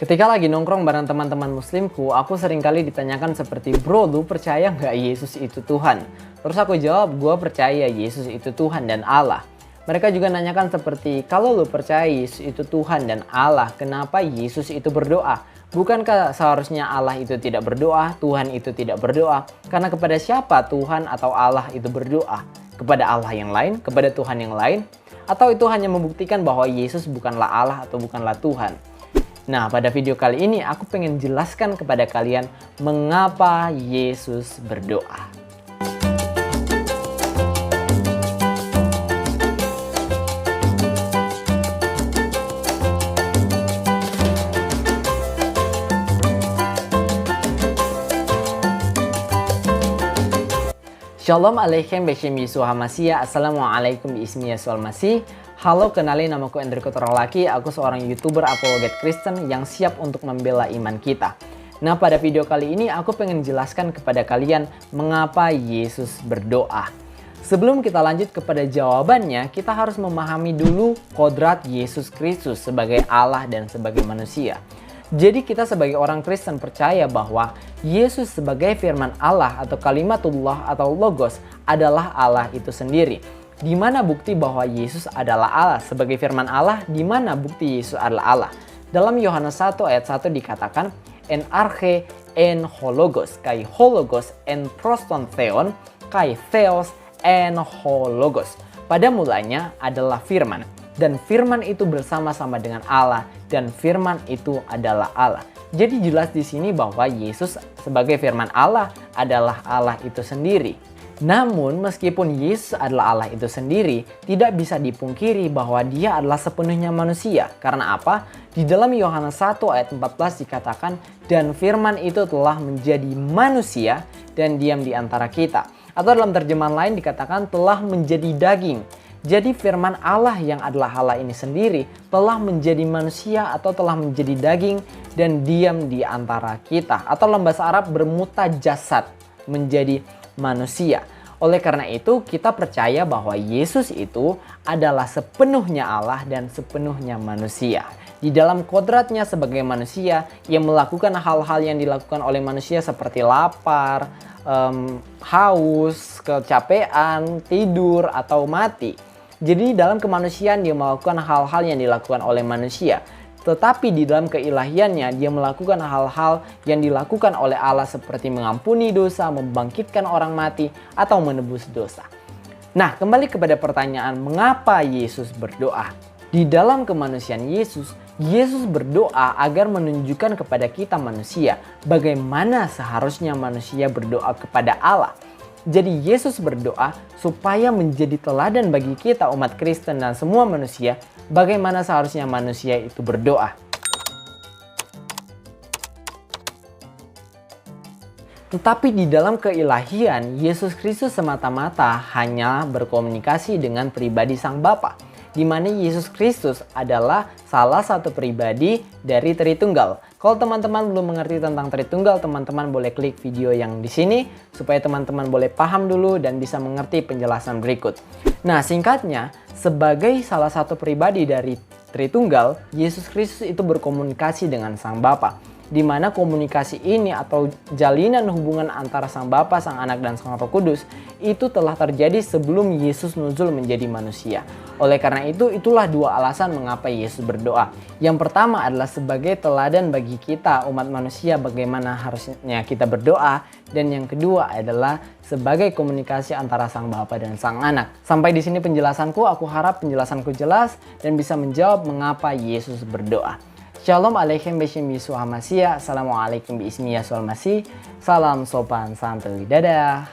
Ketika lagi nongkrong bareng teman-teman muslimku, aku sering kali ditanyakan seperti, "Bro, lu percaya nggak Yesus itu Tuhan?" Terus aku jawab, "Gua percaya Yesus itu Tuhan dan Allah." Mereka juga nanyakan seperti, "Kalau lu percaya Yesus itu Tuhan dan Allah, kenapa Yesus itu berdoa? Bukankah seharusnya Allah itu tidak berdoa, Tuhan itu tidak berdoa? Karena kepada siapa Tuhan atau Allah itu berdoa? Kepada Allah yang lain? Kepada Tuhan yang lain? Atau itu hanya membuktikan bahwa Yesus bukanlah Allah atau bukanlah Tuhan?" Nah, pada video kali ini aku pengen jelaskan kepada kalian mengapa Yesus berdoa. Shalom Aleichem Beshem Yeshua HaMashiach. Assalamualaikum Bismi Yeshua Masih. Halo, kenalin namaku Enrico Torolaki. Aku seorang YouTuber apologet Kristen yang siap untuk membela iman kita. Nah, pada video kali ini aku pengen jelaskan kepada kalian mengapa Yesus berdoa. Sebelum kita lanjut kepada jawabannya, kita harus memahami dulu kodrat Yesus Kristus sebagai Allah dan sebagai manusia. Jadi kita sebagai orang Kristen percaya bahwa Yesus sebagai firman Allah atau kalimatullah atau logos adalah Allah itu sendiri. Di mana bukti bahwa Yesus adalah Allah sebagai firman Allah? Di mana bukti Yesus adalah Allah? Dalam Yohanes 1 ayat 1 dikatakan, "En arche en hologos, kai hologos en proston theon, kai theos en hologos." Pada mulanya adalah firman, dan firman itu bersama-sama dengan Allah, dan firman itu adalah Allah. Jadi jelas di sini bahwa Yesus sebagai firman Allah adalah Allah itu sendiri. Namun meskipun Yesus adalah Allah itu sendiri, tidak bisa dipungkiri bahwa dia adalah sepenuhnya manusia. Karena apa? Di dalam Yohanes 1 ayat 14 dikatakan, "Dan firman itu telah menjadi manusia dan diam di antara kita." Atau dalam terjemahan lain dikatakan telah menjadi daging. Jadi firman Allah yang adalah Allah ini sendiri telah menjadi manusia atau telah menjadi daging dan diam di antara kita. Atau dalam bahasa Arab bermutajasad, menjadi manusia. Oleh karena itu kita percaya bahwa Yesus itu adalah sepenuhnya Allah dan sepenuhnya manusia. Di dalam kodratnya sebagai manusia, ia melakukan hal-hal yang dilakukan oleh manusia seperti lapar, haus, kecapean, tidur, atau mati. Jadi dalam kemanusiaan dia melakukan hal-hal yang dilakukan oleh manusia. Tetapi di dalam keilahiannya dia melakukan hal-hal yang dilakukan oleh Allah seperti mengampuni dosa, membangkitkan orang mati, atau menebus dosa. Nah, kembali kepada pertanyaan mengapa Yesus berdoa. Di dalam kemanusiaan Yesus, Yesus berdoa agar menunjukkan kepada kita manusia bagaimana seharusnya manusia berdoa kepada Allah. Jadi Yesus berdoa supaya menjadi teladan bagi kita umat Kristen dan semua manusia bagaimana seharusnya manusia itu berdoa. Tetapi di dalam keilahian, Yesus Kristus semata-mata hanya berkomunikasi dengan pribadi Sang Bapa, di mana Yesus Kristus adalah salah satu pribadi dari Tritunggal. Kalau teman-teman belum mengerti tentang Tritunggal, teman-teman boleh klik video yang di sini supaya teman-teman boleh paham dulu dan bisa mengerti penjelasan berikut. Nah, singkatnya, sebagai salah satu pribadi dari Tritunggal, Yesus Kristus itu berkomunikasi dengan Sang Bapa. Di mana komunikasi ini atau jalinan hubungan antara Sang Bapa, Sang Anak, dan Sang Roh Kudus itu telah terjadi sebelum Yesus nuzul menjadi manusia. Oleh karena itu, itulah dua alasan mengapa Yesus berdoa. Yang pertama adalah sebagai teladan bagi kita umat manusia bagaimana harusnya kita berdoa. Dan yang kedua adalah sebagai komunikasi antara Sang Bapa dan Sang Anak. Sampai di sini penjelasanku, aku harap penjelasanku jelas dan bisa menjawab mengapa Yesus berdoa. Shalom Aleichem Beshem Yeshua HaMashiach. Assalamualaikum Bismi Yeshua Masih. Salam sopan santuy. Dadah.